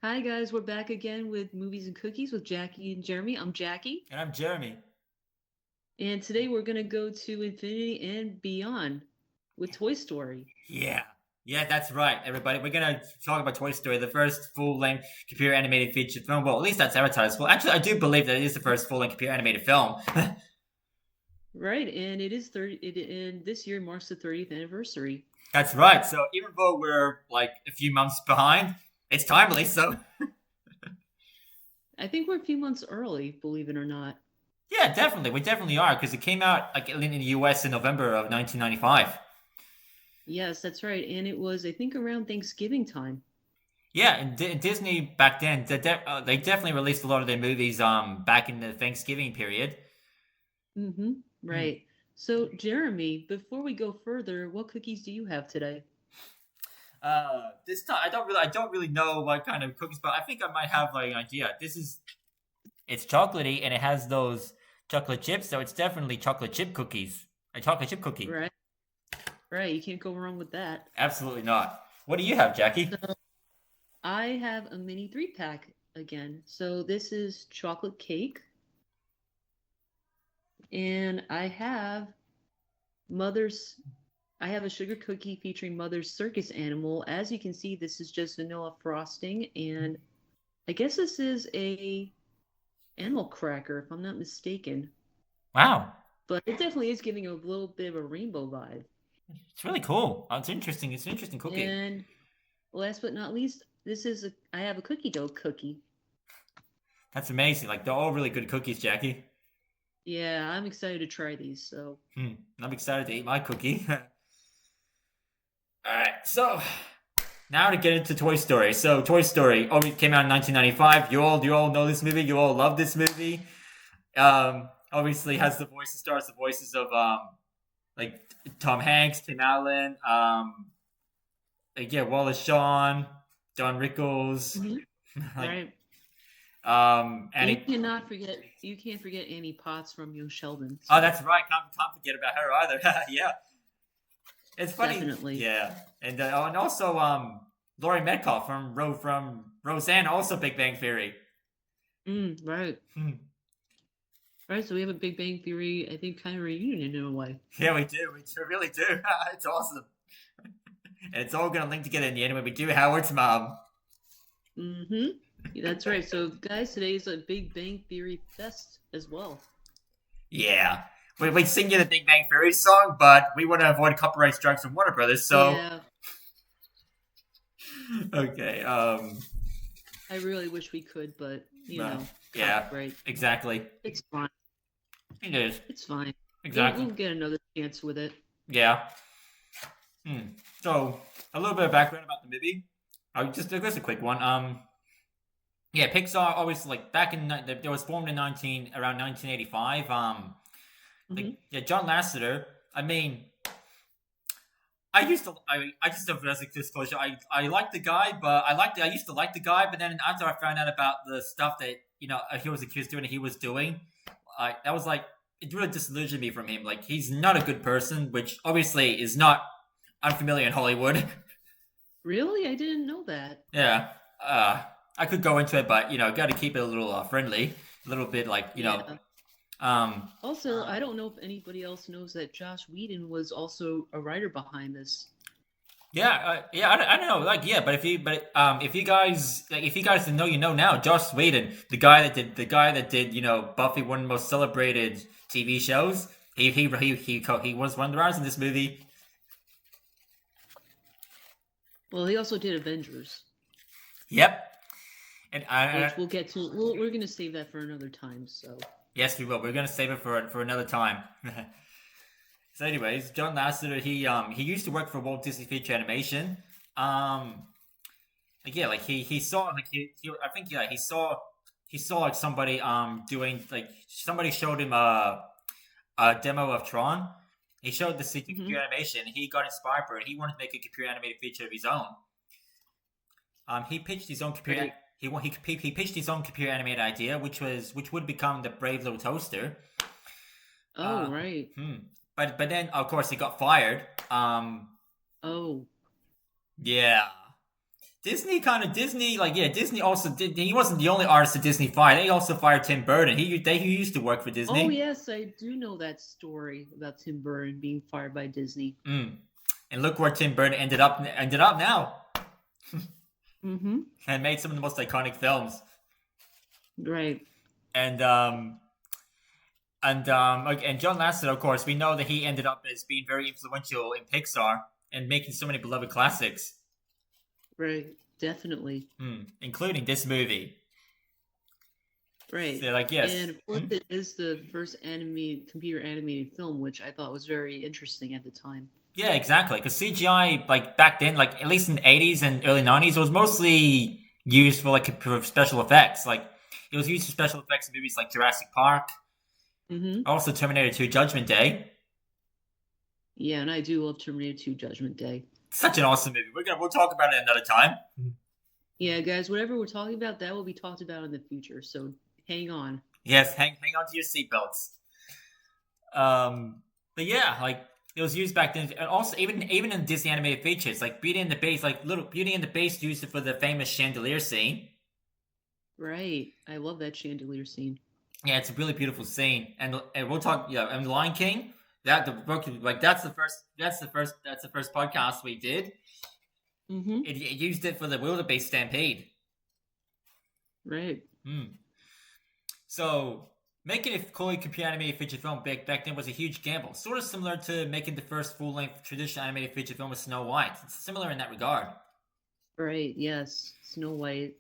Hi guys, we're back again with Movies and Cookies with Jackie and Jeremy. I'm Jackie, And I'm Jeremy. and today we're gonna go to Infinity and Beyond with Toy Story. Yeah. Yeah, that's right, everybody. We're gonna talk about Toy Story, the first full-length computer animated feature film. Well, at least that's advertised. Well, actually, I do believe that it is the first full-length computer animated film. Right, and it is 30 and this year marks the 30th anniversary. That's right. So even though we're like a few months behind, it's timely. So I think we're a few months early, believe it or not. yeah, definitely, we definitely are because it came out like in the U.S. in November of 1995. Yes, that's right, and it was I think around Thanksgiving time. Yeah, and Disney back then, they definitely released a lot of their movies back in the Thanksgiving period. Mm-hmm. Hmm. Right. So, Jeremy, before we go further, what cookies do you have today? This time I don't really know what kind of cookies, but I think I might have like an idea. It's chocolatey and it has those chocolate chips, so it's definitely chocolate chip cookies. A chocolate chip cookie. Right. Right, you can't go wrong with that. Absolutely not. What do you have, Jackie? So, I have a mini three pack again. So this is chocolate cake, and Mother's. I have a sugar cookie featuring Mother's circus animal. As you can see, this is just vanilla frosting, and I guess this is a animal cracker, if I'm not mistaken. Wow, But it definitely is giving a little bit of a rainbow vibe. it's really cool. It's interesting. It's an interesting cookie. And last but not least, I have a cookie dough cookie. That's amazing. Like they're all really good cookies, Jackie. Yeah, I'm excited to try these. So I'm excited to eat my cookie. All right, so now to get into Toy Story. So Toy Story came out in 1995. You all know this movie. You all love this movie. Obviously has the voices of like Tom Hanks, Tim Allen, like, yeah, Wallace Shawn, Don Rickles, mhm, like right. and You can't forget Annie Potts from Young Sheldon. oh, So that's right. Can't forget about her either. Yeah, it's funny. definitely. Yeah, and also Laurie Metcalf from Roseanne, also Big Bang Theory. Right. Hmm. Right. So we have a Big Bang Theory, I think, kind of reunion in a way. Yeah, we do. Really do. It's awesome. And it's all gonna link together in the end when we do Howard's mom. That's right. So guys, today is a Big Bang Theory fest as well. Yeah. We sing you the Big Bang Theory song, but we want to avoid copyright strikes from Warner Brothers, so Yeah. okay. I really wish we could, but But yeah, copyright. exactly. It's fine. It is. It's fine. Exactly. We'll get another chance with it. Yeah. So a little bit of background about the movie. Just a quick one. Yeah, Pixar obviously like back in they was formed in 1985. Hmm. Like yeah, John Lasseter. I mean, I just have as a disclosure. I like the guy, but I used to like the guy, but then after I found out about the stuff that he was accused doing, he was doing, that was like it really disillusioned me from him. Like he's not a good person, which obviously is not unfamiliar in Hollywood. Really? I didn't know that. Yeah, I could go into it, but got to keep it a little friendly, a little bit like Yeah. um, Also, I don't know if anybody else knows that Josh Whedon was also a writer behind this. yeah, yeah. I don't know, like, yeah, if you guys didn't know, now. Joss Whedon, the guy that did Buffy, one of the most celebrated TV shows. He was one of the writers in this movie. Well, he also did Avengers, Yep, and which we'll get to. We're going to save that for another time. So, yes, we will. We're gonna save it for another time. So, anyways, John Lasseter, he used to work for Walt Disney Feature Animation. Um, like, yeah, like he saw like he I think yeah he saw like somebody doing like somebody showed him a demo of Tron. He showed the CG hmm computer animation. He got inspired for it. He wanted to make a computer animated feature of his own. He pitched his own computer. right. He pitched his own computer animated idea, which would become the Brave Little Toaster. Oh, Uh, right. hmm. But then of course he got fired. Oh, Yeah. Disney, like, yeah, Disney also did. He wasn't the only artist that Disney fired. They also fired Tim Burton. He used to work for Oh Disney. yes, I do know that story about Tim Burton being fired by Disney. Mm. And look where Tim Burton ended up now, Mm-hmm. and made some of the most iconic films. Right. And and John Lasseter, of course, we know that he ended up as being very influential in Pixar and making so many beloved classics, Right. Definitely. including this movie. Right. So, like, yes. And of course, it is the first computer animated film, which I thought was very interesting at the time. Yeah, exactly. Because CGI, like back then, like at least in the 80s and early 90s, it was mostly used for like for special effects. Like it was used for special effects in movies like Jurassic Park, Mm-hmm. also Terminator 2: Judgment Day. Yeah, and I do love Terminator 2: Judgment Day. Such an awesome movie. We'll talk about it another time. Yeah, guys, whatever we're talking about, that will be talked about in the future. So hang on. Yes, hang on to your seatbelts. But yeah, like it was used back then, and also even in Disney animated features, like Beauty and the Beast, like little Beauty and the Beast used it for the famous chandelier scene. Right. I love that chandelier scene. Yeah, it's a really beautiful scene, and we'll talk. Yeah, and Lion King. That the book, like that's the first podcast we did. Mm-hmm. It used it for the wildebeest stampede. Right. So making a fully computer animated feature film back then was a huge gamble, sort of similar to making the first full length traditional animated feature film with Snow White. It's similar in that regard. Right. Yes. Snow White.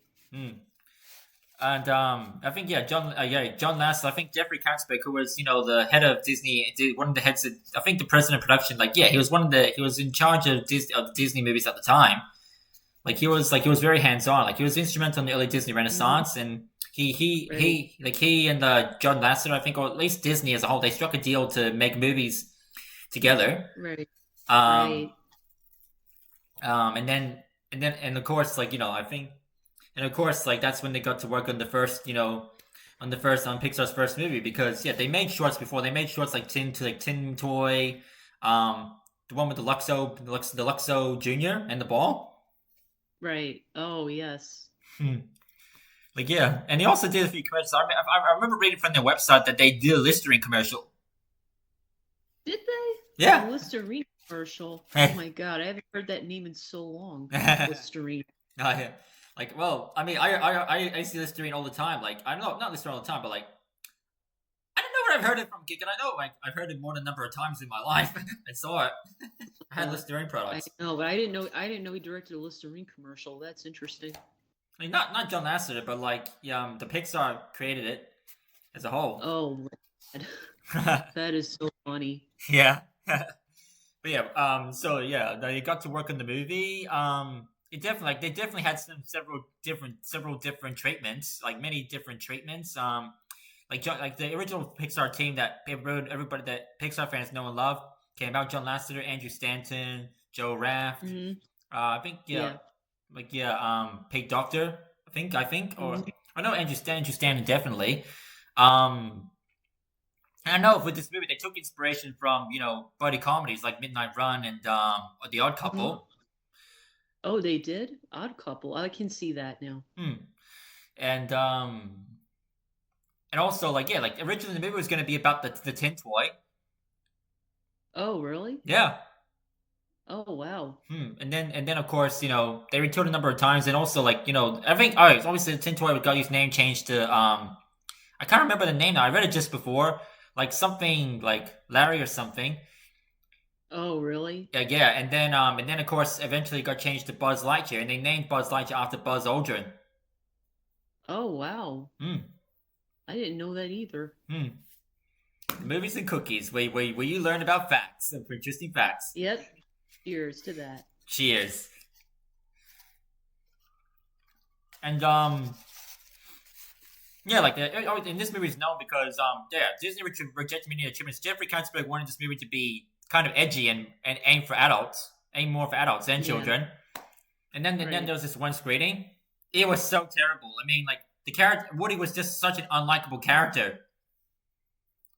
And I think John Lasseter. I think Jeffrey Katzenberg, who was the head of Disney, one of the heads of, I think the president of production. Like he was in charge of Disney movies at the time. Like he was very hands on. Like he was instrumental in the early Disney Renaissance, and he and John Lasseter, I think, or at least Disney as a whole, they struck a deal to make movies together. Right. Right. And of course, I think. And of course, like that's when they got to work on the first, on Pixar's first movie, because they made shorts before. They made shorts like Tin Toy, the one with the Luxo Junior and the ball. Right. Oh yes. And they also did a few commercials. I remember reading from their website that they did a Listerine commercial. Did they? Yeah. A Listerine commercial. Oh my god, I haven't heard that name in so long. Listerine. Oh yeah. Like, well, I mean, I see Listerine all the time. Like, I don't know, not Listerine all the time, but like, I don't know where I've heard it from, Geek, and I know I've heard it more than a number of times in my life. I saw it. I had Listerine products. I know, but I didn't know he directed a Listerine commercial. That's interesting. I mean, not John Lasseter, but like, the Pixar created it as a whole. Oh, that is so funny. Yeah. But yeah, so yeah, they got to work on the movie. They definitely had several different treatments, like many different treatments. Like the original Pixar team that everybody that Pixar fans know and love came out: John Lasseter, Andrew Stanton, Joe Raft. Mm-hmm. I think Pete Docter. I think, or I know Andrew Stanton definitely. And I know with this movie they took inspiration from buddy comedies like Midnight Run and The Odd Couple. Mm-hmm. Oh, they did? Odd Couple. I can see that now. And also like originally the movie was going to be about the tin toy. Oh, really? Yeah. Oh, wow. And then of course they retooled a number of times, and also I think obviously the tin toy got his name changed to I can't remember the name now. I read it just before, like something like Larry or something. Oh, really? Yeah, and then of course eventually got changed to Buzz Lightyear, and they named Buzz Lightyear after Buzz Aldrin. Oh, wow. I didn't know that either. Movies and cookies, where you learn about facts, some interesting facts. Yep. Cheers to that. Cheers. And and this movie is known because Disney rejected many achievements. Jeffrey Katzenberg wanted this movie to be kind of edgy and aim more for adults and children. And then there was this one screening. It was so terrible. I mean, like the character Woody was just such an unlikable character.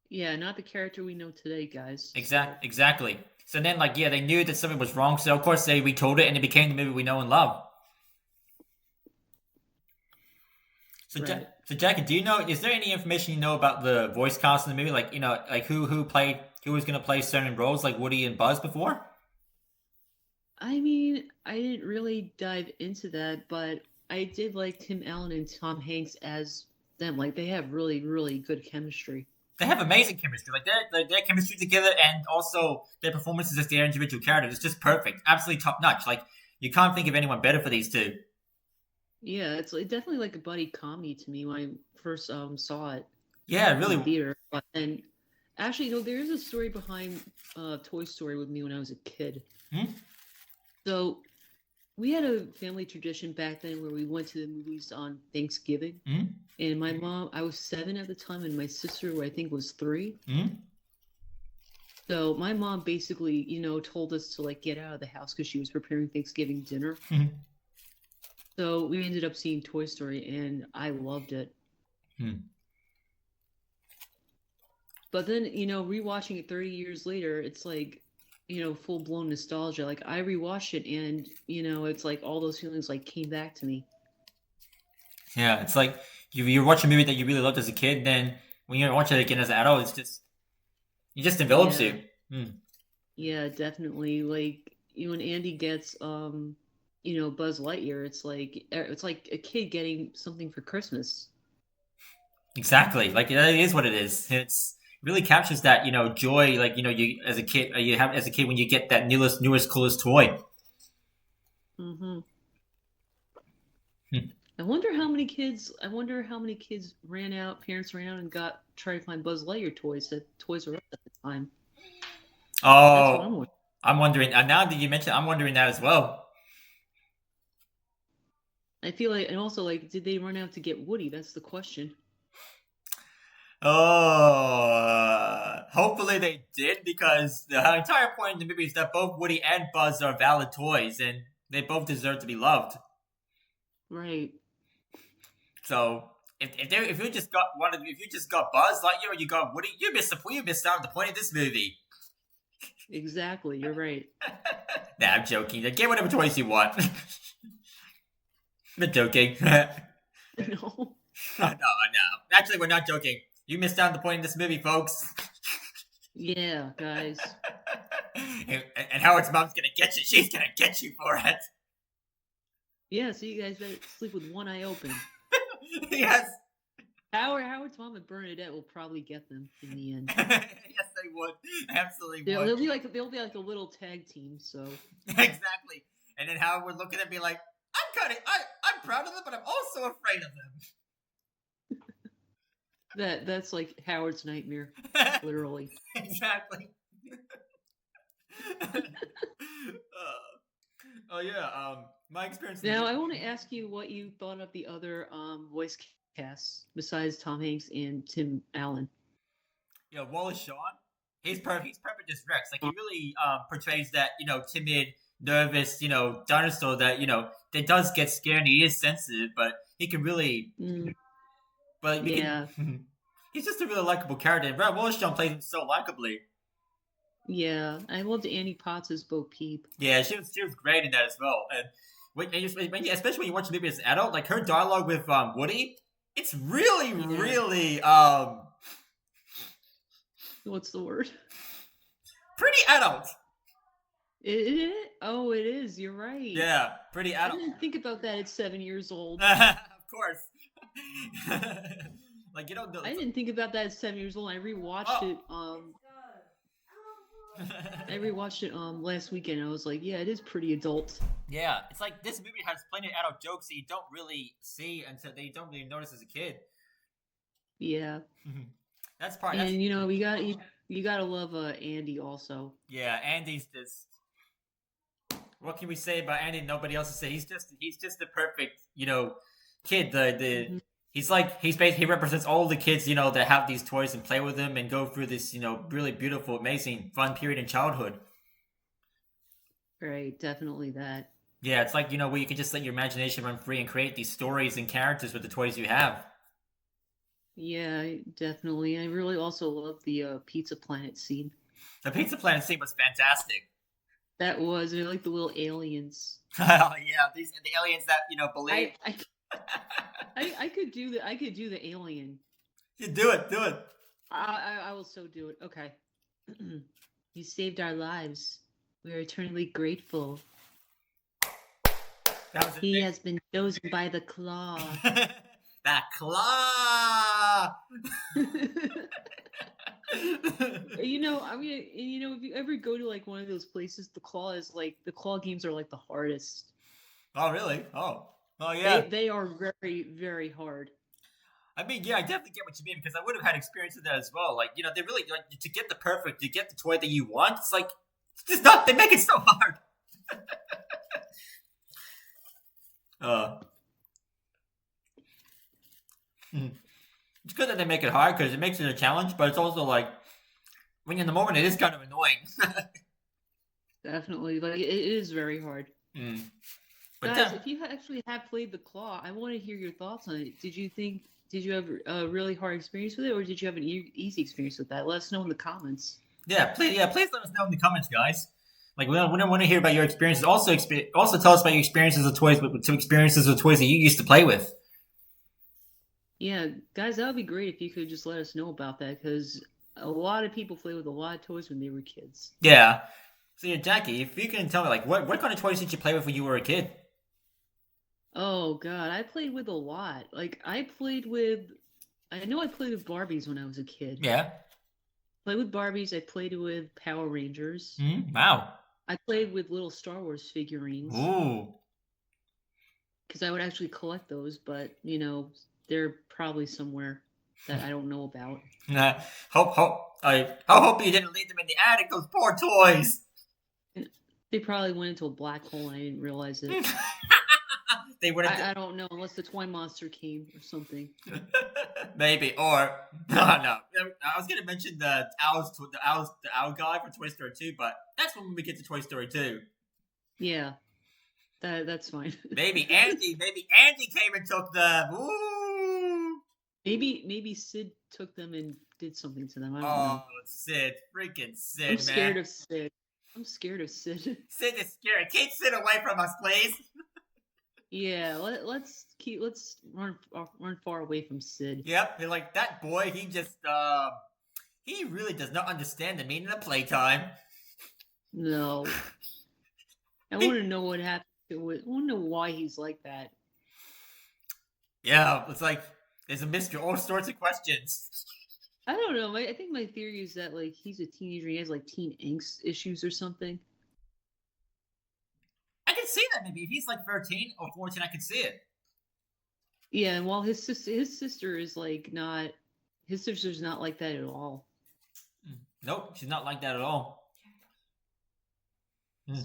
Yeah, not the character we know today, guys. Exactly. So then, they knew that something was wrong. So of course they retold it, and it became the movie we know and love. Right. So Jackie, do you know? Is there any information you know about the voice cast in the movie? Like, like who was going to play certain roles, like Woody and Buzz before? I mean, I didn't really dive into that, but I did like Tim Allen and Tom Hanks as them. Like they have really, really good chemistry. They have amazing chemistry. Like their chemistry together, and also their performances as their individual characters is just perfect, absolutely top notch. Like you can't think of anyone better for these two. Yeah, it's like, definitely like a buddy comedy to me when I first saw it Yeah, in the really. theater. But and actually, there is a story behind Toy Story with me when I was a kid. Hmm? So we had a family tradition back then where we went to the movies on Thanksgiving. Hmm? And my mom, I was 7 at the time, and my sister, who I think was 3. Hmm? So my mom basically, told us to like get out of the house because she was preparing Thanksgiving dinner. Hmm? So we ended up seeing Toy Story, and I loved it. Hmm? But then, rewatching it 30 years later, it's like, full blown nostalgia. Like I rewatched it, and it's like all those feelings like came back to me. Yeah, it's like you watch a movie that you really loved as a kid, then when you watch it again as an adult, it just envelops Yeah, you. Hmm. yeah, definitely. Like when Andy gets Buzz Lightyear, it's like a kid getting something for Christmas. Exactly. Like that is what it is. It really captures that joy. Like you as a kid, you have as a kid when you get that newest, coolest toy. Hmm. Hmm. I wonder how many kids parents ran out and got try to find Buzz Lightyear toys at Toys R Us at the time. That's what I'm Oh, wondering. I'm wondering. Now that you mentioned, I'm wondering that as well. I feel like, and also like, did they run out to get Woody? That's the question. Oh, hopefully they did because the entire point of the movie is that both Woody and Buzz are valid toys and they both deserve to be loved. Right. So if you just got if you just got Buzz Lightyear or you got Woody, you missed out on the point of this movie. Exactly. You're right. Nah, I'm joking. Get whatever toys you want. I'm joking. No, No. no. Actually, we're not joking. You missed out on the point in this movie, folks. Yeah, guys. And Howard's mom's gonna get you. She's gonna get you for it. Yeah, so you guys better sleep with one eye open. Yes. Howard's mom and Bernadette will probably get them in the end. Yes, they would. Absolutely They'll, would. they'll be like a little tag team. So Exactly. And then Howard would look at it and be like, I'm proud of them, but I'm also afraid of that's like Howard's nightmare, them. literally. Exactly. Oh yeah. My experience. Now I want to ask you what you thought of the other voice casts besides Tom Hanks and Tim Allen. Wallace Shawn. He's perfect. He's perfect as Rex. Like he really portrays that timid, nervous dinosaur that that does get scared. And he is sensitive, but he can really. Mm, But we yeah, can. He's just a really likable character. And Wallace Shawn plays him so likably. yeah. I loved Annie Potts' Bo Peep. Yeah, she was great in that as well. And especially when you watch the movie as an adult, like her dialogue with Woody, it's really, Yeah. really What's the word? pretty adult. Oh, it is. You're right. Yeah, pretty I adult. didn't think about that at 7 years old. Of course. Like I didn't think about that at 7 years old. I rewatched it. I rewatched it last weekend. I was like, yeah, it is pretty adult. Yeah, it's like this movie has plenty of adult jokes that you don't really see until they don't really notice as a kid. Yeah, That's part. and you gotta love Andy also. Yeah, Andy's just. What can we say about Andy? Nobody else to say. He's just the perfect kid. Mhm. He represents all the kids that have these toys and play with them and go through this really beautiful, amazing, fun period in childhood. Right, definitely that. Yeah, it's like where you can just let your imagination run free and create these stories and characters with the toys you have. Yeah, definitely. I really also love the Pizza Planet scene. The Pizza Planet scene was fantastic. That was, I like the little aliens. Yeah, the aliens that believe. I I could do the alien. You do it, do it. I will so do it. Okay. You saved our lives. We are eternally grateful. That was He has been chosen by the claw. That claw. I mean, if you ever go to like one of those places, the claw games are like the hardest. Oh, really? Oh, yeah. They are very, very hard. I mean, yeah, I definitely get what you mean because I would have had experience with that as well. Like, they really like to get to get the toy that you want. It's like it's just not. They make it so hard. It's good that they make it hard because it makes it a challenge, but it's also like when you're in the moment, it is kind of annoying. Definitely, like it is very hard. But guys, if you actually have played the claw, I want to hear your thoughts on it. Did you have a really hard experience with it, or did you have an easy experience with that? Let us know in the comments. Please let us know in the comments, guys. Like we want to hear about your experiences. Also tell us about your experiences with toys, that you used to play with. Yeah, guys, that would be great if you could just let us know about that because a lot of people play with a lot of toys when they were kids. Yeah. So yeah, Jackie, if you can tell me, like, what kind of toys did you play with when you were a kid? Oh God, I played with a lot. Like I played with Barbies when I was a kid. Yeah. Played with Barbies. I played with Power Rangers. Wow. I played with little Star Wars figurines. Ooh. Because I would actually collect those, but they're probably somewhere that I don't know about. I hope you didn't leave them in the attic. Those poor toys. They probably went into a black hole and I didn't realize it. They would have. I don't know, unless the toy monster came or something. Maybe, or no. I was gonna mention the owl guy for Toy Story 2, but that's when we get to Toy Story 2. Yeah, that's fine. Maybe Andy came and took them. Ooh. Maybe Sid took them and did something to them. I don't know. Sid, freaking Sid, I'm scared of Sid. I'm scared of Sid. Sid is scary. Keep Sid away from us, please. Yeah, let's run far away from Sid. Yep, they're like that boy. He just he really does not understand the meaning of playtime. No, I want to know what happened to it. I want to know why he's like that. Yeah, it's like there's a mystery, all sorts of questions. I don't know. I think my theory is that like he's a teenager. He has like teen angst issues or something. I can see that maybe if he's like 13 or 14, I can see it. Yeah, and while his sister is like not, his sister's not like that at all. Nope, she's not like that at all.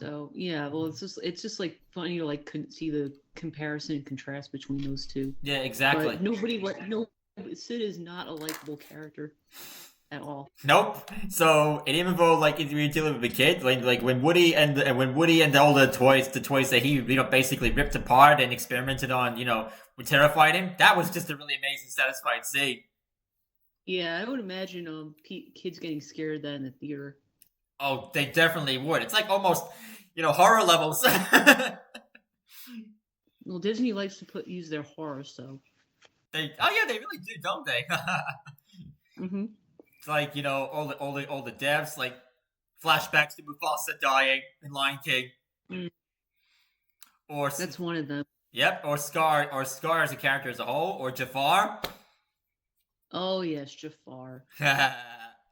So yeah, well, it's just like funny to like see the comparison and contrast between those two. Yeah, exactly. But Sid is not a likable character at all. Nope. So, and even though like if you're dealing with a kid, like when Woody and all the toys that he basically ripped apart and experimented on, would terrified him. That was just a really amazing, satisfying scene. Yeah, I would imagine kids getting scared of that in the theater. Oh, they definitely would. It's like almost, horror levels. Well, Disney likes to use their horror, so. They really do, don't they? Mm-hmm. It's like all the deaths, like flashbacks to Mufasa dying in Lion King, or that's one of them. Yep, or Scar as a character as a whole, or Jafar. Oh yes, Jafar.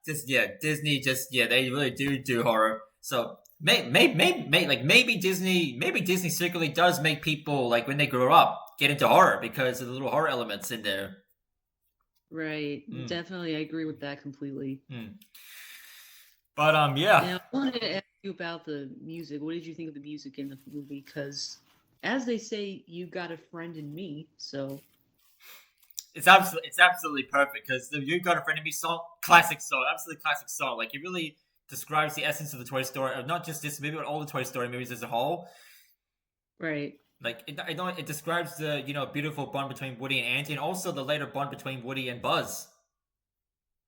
Disney they really do horror. So maybe Disney secretly does make people like when they grow up get into horror because of the little horror elements in there. Right, definitely, I agree with that completely. But yeah. Now, I wanted to ask you about the music. What did you think of the music in the movie? Because, as they say, you got a friend in me. So it's absolutely perfect because the "You Got a Friend in Me" song, classic song, absolutely classic song. Like it really describes the essence of the Toy Story, of not just this movie, but all the Toy Story movies as a whole. Right. Like it describes the beautiful bond between Woody and Andy, and also the later bond between Woody and Buzz.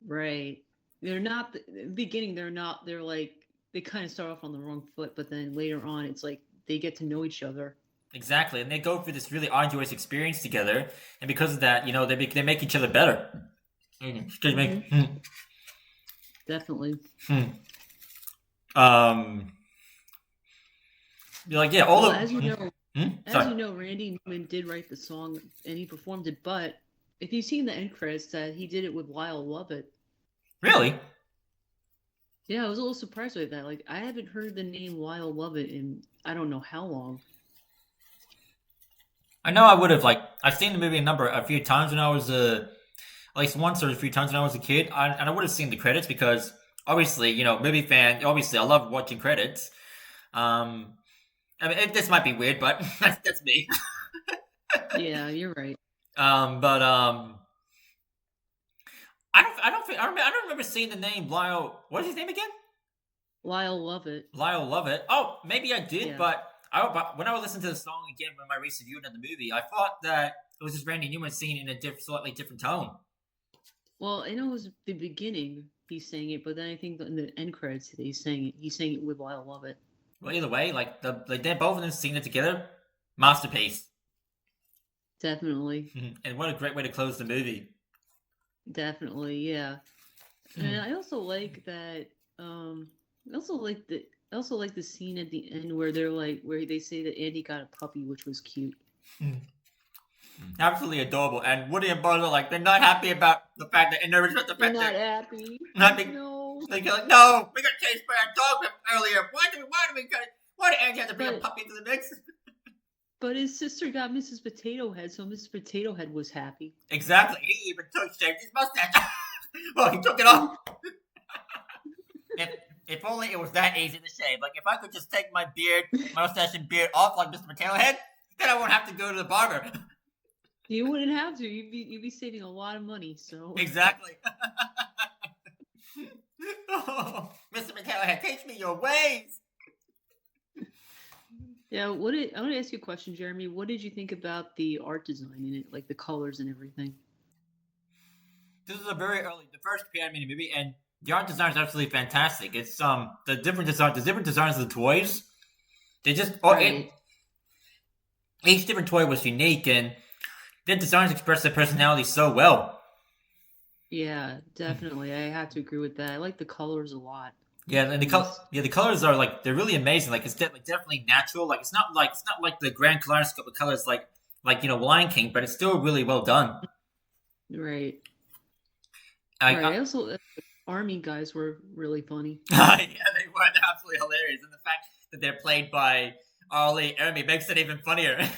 Right. They're not in the beginning. They're like they kind of start off on the wrong foot, but then later on, it's like they get to know each other. Exactly, and they go through this really arduous experience together, and because of that, they make each other better. Excuse me. Definitely. Um, you're like, yeah, all Well, of. as Sorry. you know, Randy Newman did write the song and he performed it, but if you've seen the end credits, that he did it with Lyle Lovett. Really? Yeah, I was a little surprised by that. Like, I haven't heard the name Lyle Lovett in I don't know how long. I know I would have I've seen the movie a few times when I was at least once or a few times when I was a kid, and I would have seen the credits because obviously movie fan. Obviously, I love watching credits. Um, I mean this might be weird, but that's me. Yeah, you're right. But I don't remember seeing the name Lyle. What's his name again? Lyle Lovett. Lyle Lovett. Oh, maybe I did, Yeah. but when I would listen to the song again when my recent viewing of the movie, I thought that it was just Randy Newman singing in a slightly different tone. Well, I know it was the beginning he sang it, but then I think in the end credits he sang it with Lyle Lovett. Well, either way, they both of them singing it together, masterpiece. Definitely. And what a great way to close the movie. Definitely, yeah. And I also like that. I also like the scene at the end where where they say that Andy got a puppy, which was cute. Absolutely adorable. And Woody and Buzz are they're not happy about the fact that, and nervous about the They're fact not that happy. No. They go no, we got chased by a dog earlier. Why did Andy have to bring a puppy into the mix? But his sister got Mrs. Potato Head, so Mrs. Potato Head was happy. Exactly. He even shaved his mustache. Well, he took it off. If only it was that easy to shave. If I could just take my mustache and beard off like Mr. Potato Head, then I won't have to go to the barber. You wouldn't have to. You'd be saving a lot of money. So exactly. Oh, Mr. Potato Head, teach me your ways. Yeah, I want to ask you a question, Jeremy. What did you think about the art design in it, like the colors and everything? This is the first animated movie, and the art design is absolutely fantastic. It's the different designs of the toys. They just each different toy was unique, and their designs express their personality so well. Yeah, definitely. I have to agree with that. I like the colors a lot. Yeah, and the colors are they're really amazing. It's definitely natural. It's not like the grand kaleidoscope of colors like Lion King, but it's still really well done. Right. I also army guys were really funny. Yeah, they were. They're absolutely hilarious, and the fact that they're played by R. Lee Ermey makes it even funnier.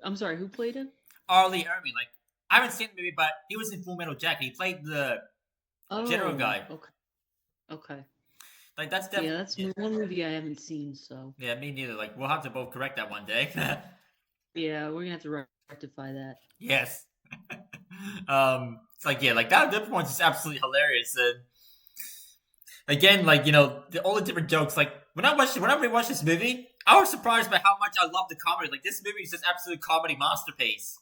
I'm sorry, who played him? R. Lee Ermey. I haven't seen the movie, but he was in Full Metal Jacket. He played the general guy. Okay. That's definitely that's one movie I haven't seen. So yeah, me neither. We'll have to both correct that one day. Yeah, we're gonna have to rectify that. Yes. It's that performance is absolutely hilarious. And again, all the different jokes. When I rewatched this movie, I was surprised by how much I love the comedy. This movie is just absolute comedy masterpiece.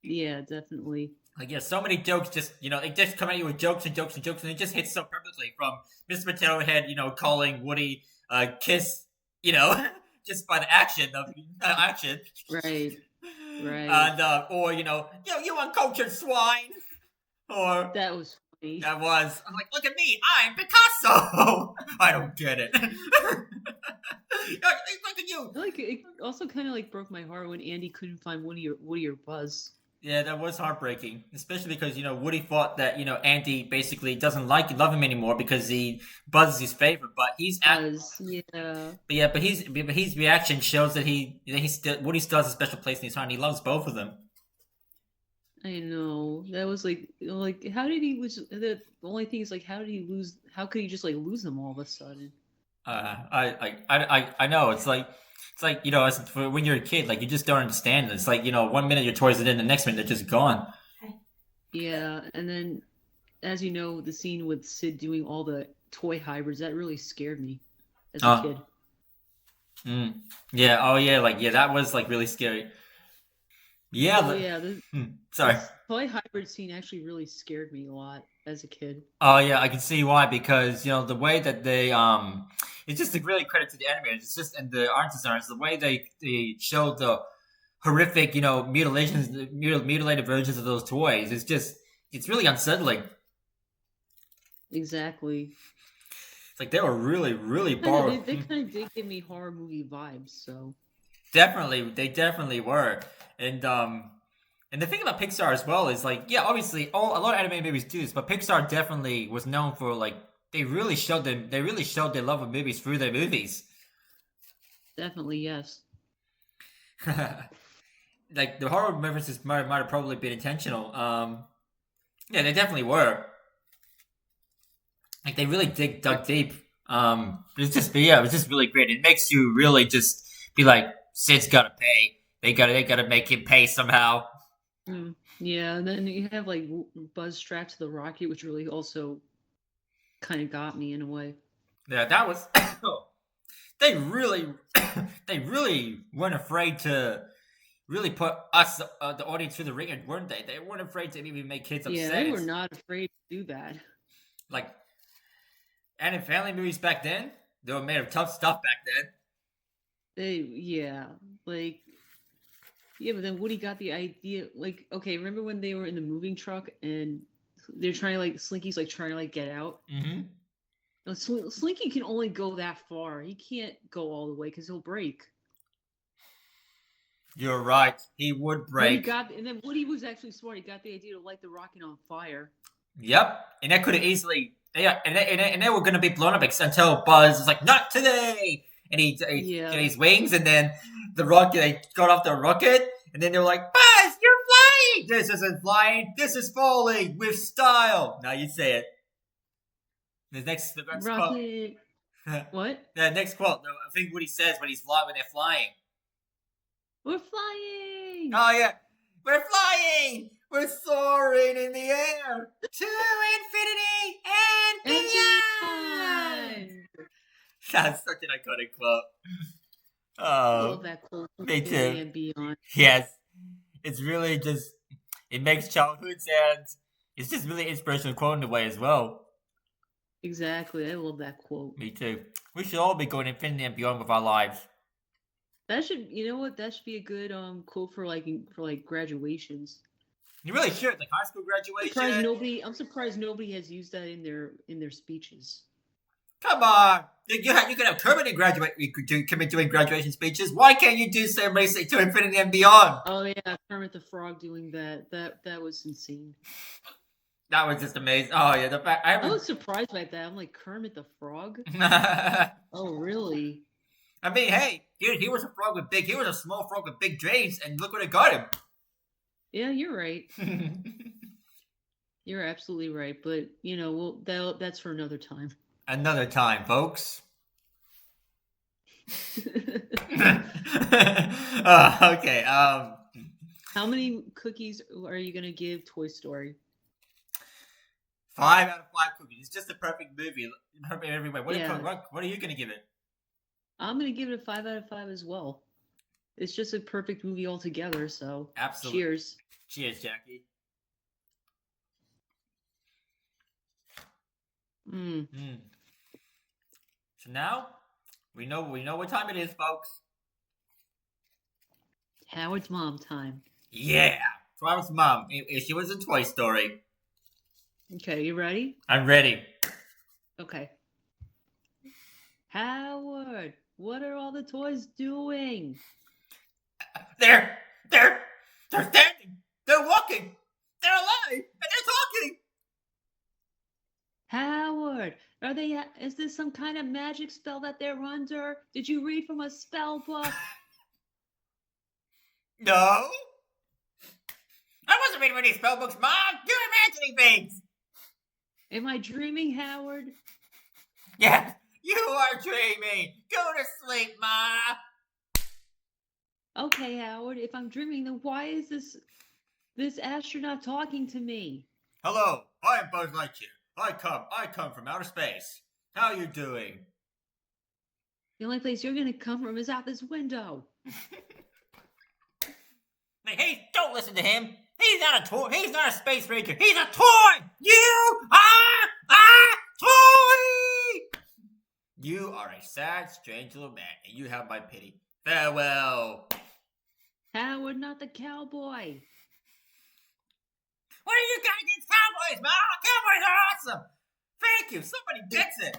Yeah, definitely. So many jokes they just come at you with jokes and jokes and jokes, and it just hits so perfectly. From Mr. Potato Head, calling Woody kiss, just by the action of action. Right. And or you uncultured swine. Or that was funny. That was. I'm look at me, I'm Picasso. I don't get it. Look at you. It also kind of broke my heart when Andy couldn't find Woody or Buzz. Yeah, that was heartbreaking, especially because Woody thought that Andy basically doesn't love him anymore because Buzz is his favorite, but but his reaction shows that Woody still has a special place in his heart. And he loves both of them. I know that was how did he lose? The only thing is how did he lose? How could he just lose them all of a sudden? I know it's when you're a kid, you just don't understand. It's 1 minute your toys are in, the next minute they're just gone. Yeah, and then as you know, the scene with Sid doing all the toy hybrids that really scared me as a kid. Yeah. Oh yeah. That was really scary. Yeah. Oh yeah, Sorry. this toy hybrid scene actually really scared me a lot as a kid. Oh yeah, I can see why because the way that they it's just a really credit to the animators. It's just and the art designers the way they show the horrific mutilations, mutilated versions of those toys. It's really unsettling. Exactly. It's like they were really Kind of borrowed. did. They kind of did give me horror movie vibes. So Definitely, they definitely were. And the thing about Pixar as well is like, yeah, obviously, a lot of anime movies do this, but Pixar definitely was known for like they really showed their love of movies through their movies. definitely yes. Like the horror references might have probably been intentional. Yeah, they definitely were. Like they really dug deep. It was just really great. It makes you really just be like, Sid's gotta pay. They gotta make him pay somehow. Mm. Yeah, and then you have like Buzz strapped to the rocket, which really also kind of got me in a way. Yeah, that was. They really, they really weren't afraid to really put us, the audience, through the ringer, weren't they? They weren't afraid to even make kids Yeah, upset. they were not afraid to do that. Like, and in family movies back then, they were made of tough stuff back then. Yeah, like yeah, but then Woody got the idea. Like, okay, remember when they were in the moving truck and they're trying to like Slinky's like trying to like get out. Mm-hmm. Now, Slinky can only go that far. He can't go all the way because he'll break. You're right. He would But he break. got, and then Woody was actually smart. He got the idea to light the rocket on fire. Yep, and that could have easily, yeah, and they were going to be blown up until Buzz was like, "Not today," and he Yeah. his wings, and then the rocket, they got off the rocket, and then they were like, "Buzz, you're flying! This isn't flying. This is falling with style." Now you say it. The next quote. Rocket. What? The next quote. No, I think what he says when they're flying. We're flying. Oh yeah, we're flying. We're soaring in the air to infinity and beyond. That's such an iconic quote. I love that quote. Me too. And beyond. Yes, it's really just it makes childhoods and it's just really inspirational quote in a way as well. Exactly. I love that quote. Me too. We should all be going infinity and beyond with our lives. That should, you know what? That should be a good quote for like graduations. You really should, like high school graduation. I'm surprised nobody has used that in their speeches. Come on, you can have Kermit doing graduation speeches. Why can't you do Sam Racing to infinity and beyond? Oh yeah, Kermit the Frog doing that. That was insane. That was just amazing. Oh yeah, the fact I was surprised by that. I'm like, Kermit the Frog? Oh really? I mean, hey, he was a frog with big. He was a small frog with big dreams, and look what it got him. Yeah, you're right. You're absolutely right. But that's for another time. Another time, folks. Okay. How many cookies are you gonna give Toy Story? 5 out of 5 cookies. It's just a perfect movie. Perfect every way. What are you gonna give it? I'm gonna give it a 5 out of 5 as well. It's just a perfect movie altogether. So absolutely. Cheers. Cheers, Jackie. So now we know what time it is, folks. Howard's mom time. Yeah, Howard's mom. She was in Toy Story. Okay, you ready? I'm ready. Okay. Howard, what are all the toys doing? They're standing. They're walking. They're alive, and they're talking. Howard, is this some kind of magic spell that they're under? Did you read from a spell book? No. I wasn't reading any spell books, Mom. You're imagining things. Am I dreaming, Howard? Yes, you are dreaming. Go to sleep, Ma. Okay, Howard, if I'm dreaming, then why is this astronaut talking to me? Hello, I am Buzz Lightyear. I come from outer space. How are you doing? The only place you're gonna come from is out this window. Like, hey, don't listen to him. He's not a toy. He's not a space ranger. He's a toy. You are a toy. You are a sad, strange little man, and you have my pity. Farewell. Howard, not the cowboy. What are you got against cowboys, Ma? Cowboys are awesome. Thank you. Somebody gets it.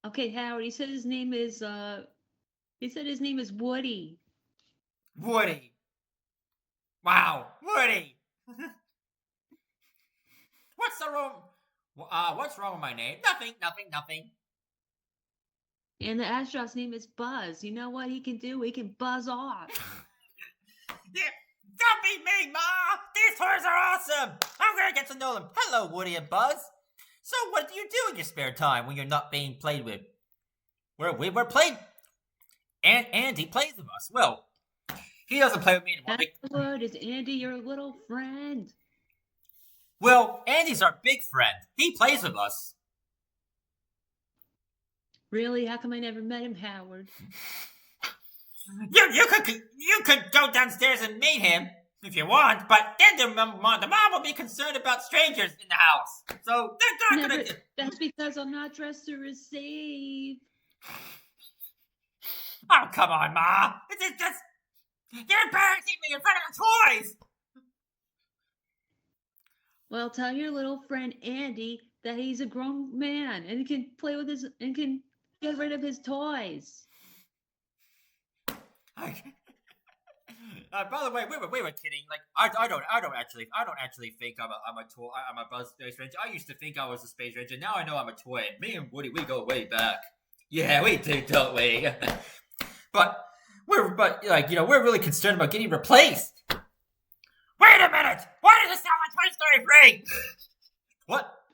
Okay, Howard, he said his name is Woody. Woody. Wow, Woody. What's wrong with my name? Nothing. And the astronaut's name is Buzz. You know what he can do? He can buzz off. Yeah, don't beat me, Ma! These toys are awesome! I'm gonna get to know them. Hello, Woody and Buzz. So what do you do in your spare time when you're not being played with? We're played. And Andy plays with us. Well, he doesn't play with me anymore. Howard, is Andy your little friend? Well, Andy's our big friend. He plays with us. Really? How come I never met him, Howard? You could go downstairs and meet him if you want, but then the mom will be concerned about strangers in the house. So they're not gonna. That's because I'm not dressed to receive. Oh, come on, Ma! This is just you're embarrassing me in front of the toys. Well, tell your little friend Andy that he's a grown man and he can play with and can get rid of his toys. By the way, we were kidding. Like, I don't actually think I'm a toy. I'm a Buzz Space Ranger. I used to think I was a Space Ranger. Now I know I'm a toy. And me and Woody, we go way back. Yeah, we do, don't we? but we're really concerned about getting replaced. Wait a minute! Why does it sound like Toy Story 3? What?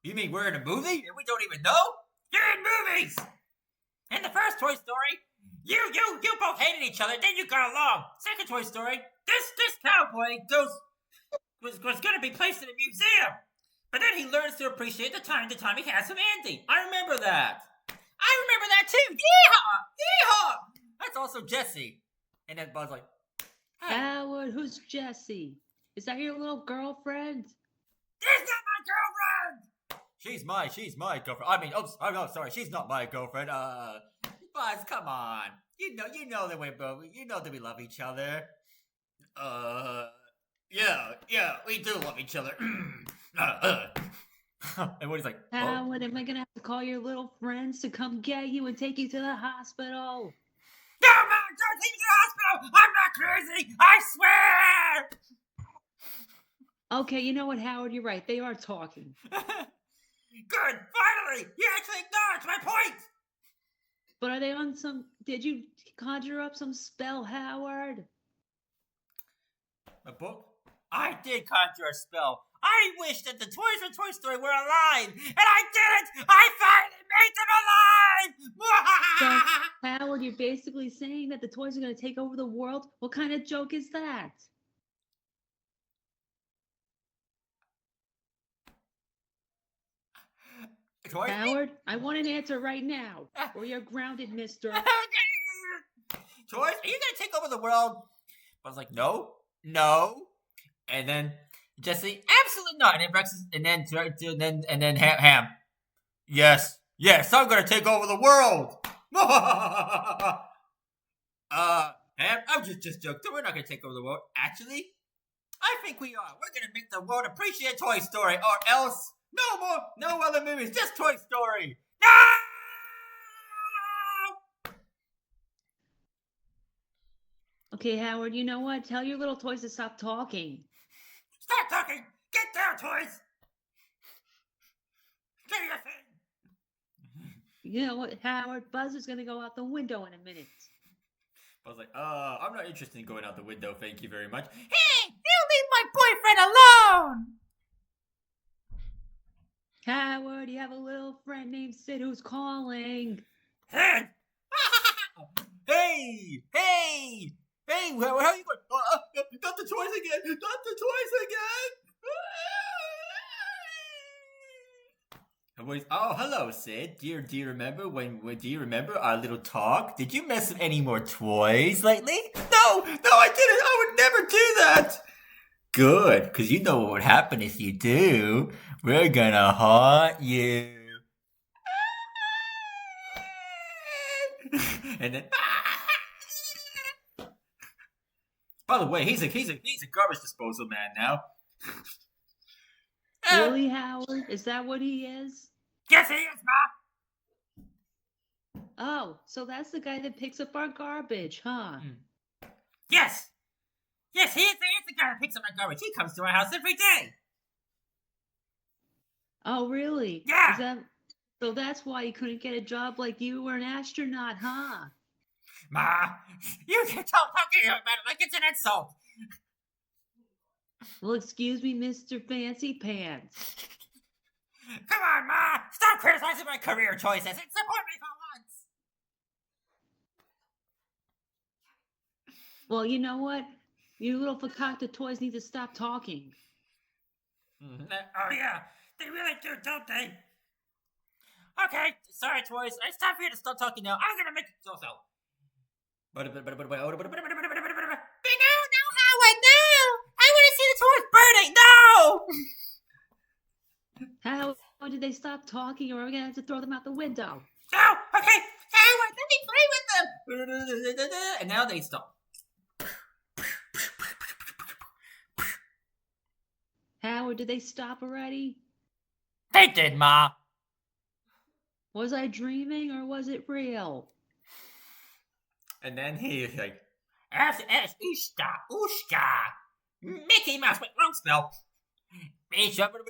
You mean we're in a movie and we don't even know? You're in movies. In the first Toy Story. You both hated each other, then you got along. Second Toy Story, this cowboy was going to be placed in a museum. But then he learns to appreciate the time he has with Andy. I remember that. Too. Yeehaw! That's also Jesse. And then Buzz like, hey. Howard, who's Jesse? Is that your little girlfriend? That's not my girlfriend! She's my girlfriend. I mean, I'm sorry, she's not my girlfriend. Buzz, come on. You know that we love each other. Yeah, we do love each other. And Woody's like, Howard, am I gonna have to call your little friends to come get you and take you to the hospital? No, Mom, don't take me to the hospital! I'm not crazy! I swear! Okay, you know what, Howard? You're right. They are talking. Good! Finally! You actually acknowledged my point! But are they on some... Did you conjure up some spell, Howard? A book? I did conjure a spell. I wish that the toys from Toy Story were alive! And I did it! I finally made them alive! So, Howard, you're basically saying that the toys are going to take over the world? What kind of joke is that? Toys? Howard, I want an answer right now, or you're grounded, mister. Toys, are you gonna take over the world? I was like, no. And then Jesse, absolutely not. And then Rex, and then Ham. Yes, I'm gonna take over the world. Ham, I'm just joking. We're not gonna take over the world. Actually, I think we are. We're gonna make the world appreciate Toy Story, or else. No other movies, just Toy Story. No! Okay, Howard, you know what? Tell your little toys to stop talking. Stop talking! Get down, toys! Do your thing! You know what, Howard? Buzz is going to go out the window in a minute. Buzz like, I'm not interested in going out the window, thank you very much. Hey, you leave my boyfriend alone! Howard, you have a little friend named Sid who's calling. Hey, how are you going? Not the toys again! Oh, hello, Sid. Do you remember our little talk? Did you mess with any more toys lately? No, I didn't. I would Good, because you know what would happen if you do. We're gonna haunt you. And then. By the way, he's a garbage disposal man now. Really, Howard? Is that what he is? Yes, he is, Ma. Oh, so that's the guy that picks up our garbage, huh? Yes. Yes, he is the guy that picks up my garbage. He comes to our house every day. Oh, really? Yeah. So that's why you couldn't get a job like you were an astronaut, huh? Ma, you can talk about it like it's an insult. Well, excuse me, Mr. Fancy Pants. Come on, Ma. Stop criticizing my career choices and support me for once. Well, you know what? You little fakakta toys need to stop talking. Oh, yeah. They really do, don't they? Okay, sorry, toys. It's time for you to stop talking now. I'm gonna make it so. No, Howard, no! I want to see the toys burning, no! How did they stop talking, or are we gonna have to throw them out the window? No, okay, Howard, let me play with them! And now they stop. Howard, did they stop already? They did, Ma. Was I dreaming, or was it real? And then he's like, Ushka. Mickey Mouse, wait, wrong spell. Make my mom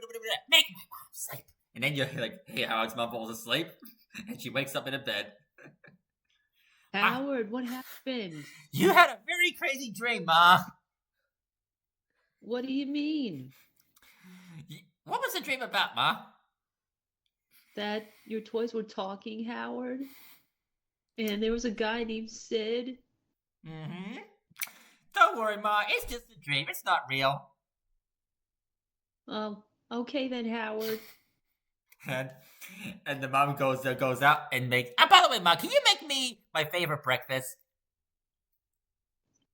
sleep. And then you're like, hey, Howard's mom falls asleep. And she wakes up in a bed. Howard, what happened? You had a very crazy dream, Ma. What do you mean? What was the dream about, Ma? That your toys were talking, Howard? And there was a guy named Sid? Mm-hmm. Don't worry, Ma. It's just a dream. It's not real. Oh, okay then, Howard. And the mom goes out and makes... Oh, by the way, Ma, can you make me my favorite breakfast?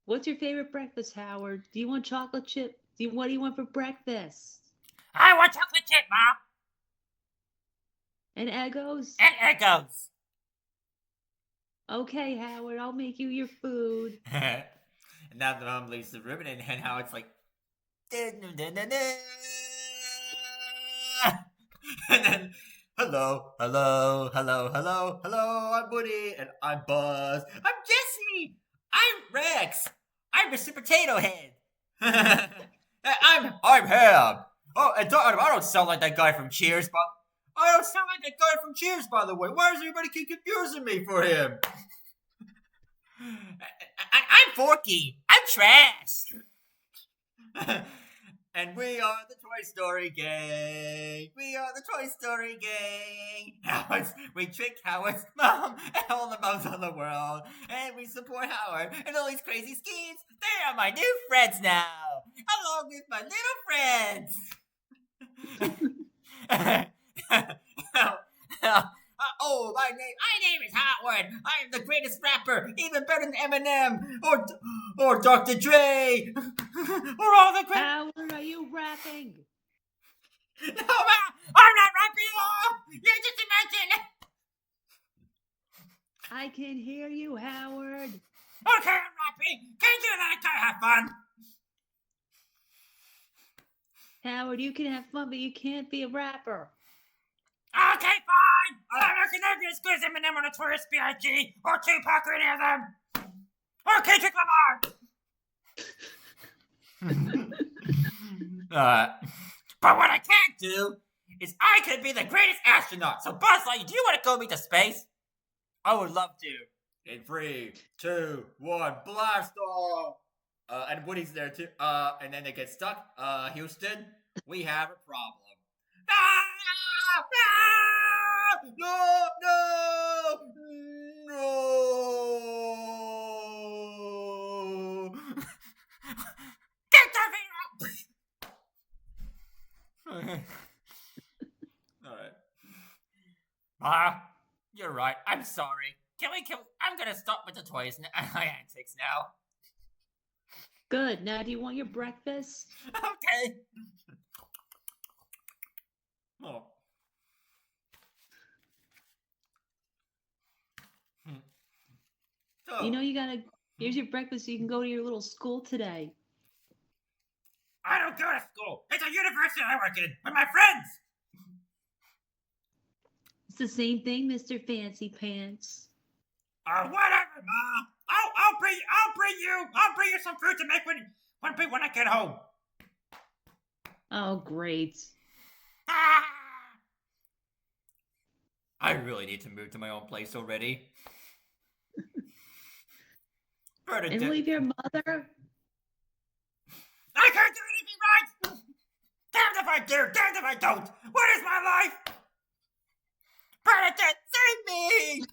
What's your favorite breakfast, Howard? Do you want chocolate chip? What do you want for breakfast? I want chocolate chip, Ma. And Eggos? And Eggos. Okay, Howard, I'll make you your food. And now the mom leaves the room, and Howard's like... And then, hello, I'm Woody, and I'm Buzz, I'm Jesse, I'm Rex, I'm Mr. Potato Head, I'm Ham. Oh, and I don't sound like that guy from Cheers, but I don't sound like that guy from Cheers, by the way. Why does everybody keep confusing me for him? I'm Forky, I'm Trash. And we are the Toy Story Gang. We are the Toy Story Gang. We trick Howard's mom and all the moms on the world. And we support Howard and all these crazy schemes. They are my new friends now. Along with my little friends. Oh, my name is Howard. I am the greatest rapper, even better than Eminem or Dr. Dre or all the great. Howard, are you rapping? No, I'm not rapping at all. You're just imagining. I can hear you, Howard. Okay, I'm rapping. Can you like I have fun? Howard, you can have fun, but you can't be a rapper. Okay, fine. I'm not gonna be as good as Eminem or Notorious B.I.G. or Tupac or any of them. Or Kendrick Lamar. But what I can't do is I could be the greatest astronaut. So Buzz Lightyear, do you want to go me to space? I would love to. In 3, 2, 1, blast off! And Woody's there too. And then they get stuck. Houston, we have a problem. No! Get the video! Alright. Ma, you're right. I'm sorry. I'm gonna stop with the toys and my antics now. Good. Now, do you want your breakfast? Okay. Oh. So, You know, here's your breakfast so you can go to your little school today. I don't go to school. It's a university I work in with my friends. It's the same thing, Mr. Fancy Pants. Whatever, Ma. I'll bring you some food to make when I get home. Oh, great. Ah! I really need to move to my own place already. And leave your mother? I can't do anything right! Damned if I do, damned if I don't! What is my life? Bernadette, save me!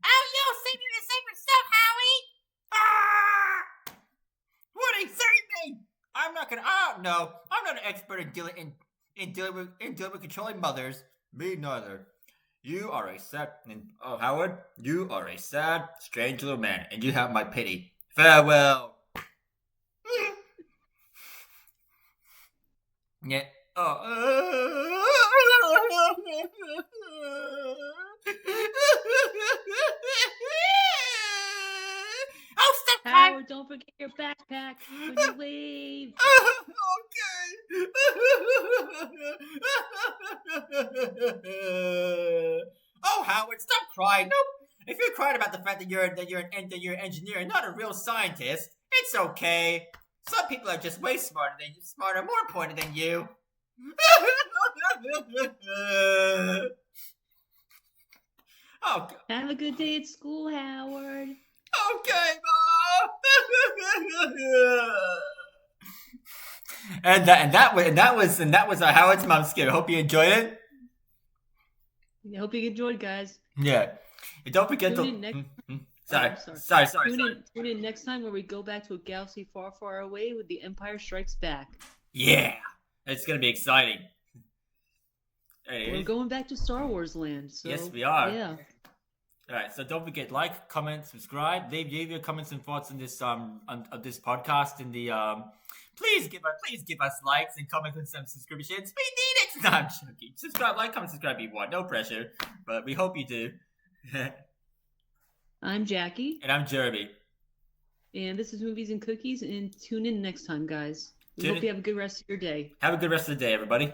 Oh, you'll save you to save yourself, Howie! Ah! Woody, save me! I'm not an expert in dealing with controlling mothers. Me neither. You are a sad, Howard, you are a sad, strange little man, and you have my pity. Farewell. Yeah. Oh. Oh, stop crying! Howard, don't forget your backpack when you leave. Okay. Oh, Howard, stop crying. Nope. If you're crying about the fact that you're an engineer and not a real scientist, it's okay. Some people are just way smarter, more important than you. Oh, Have a good day at school, Howard. okay, Mom. and that was our Howard's Mom skit. I hope you enjoyed it. I hope you enjoyed, guys. Yeah. And don't forget Tune in next- Sorry. Tune in next time where we go back to a galaxy far, far away with The Empire Strikes Back. Yeah. It's gonna be exciting. We're going back to Star Wars land. So, yes, we are. Yeah. Alright, so don't forget, like, comment, subscribe, leave your comments and thoughts on this this podcast in the please give us likes and comments and some subscriptions. We need it. No, I'm joking. Subscribe, like, comment, subscribe if you want. No pressure. But we hope you do. I'm Jackie. And I'm Jeremy. And this is Movies and Cookies. And tune in next time, guys. We hope you have a good rest of your day. Have a good rest of the day, everybody.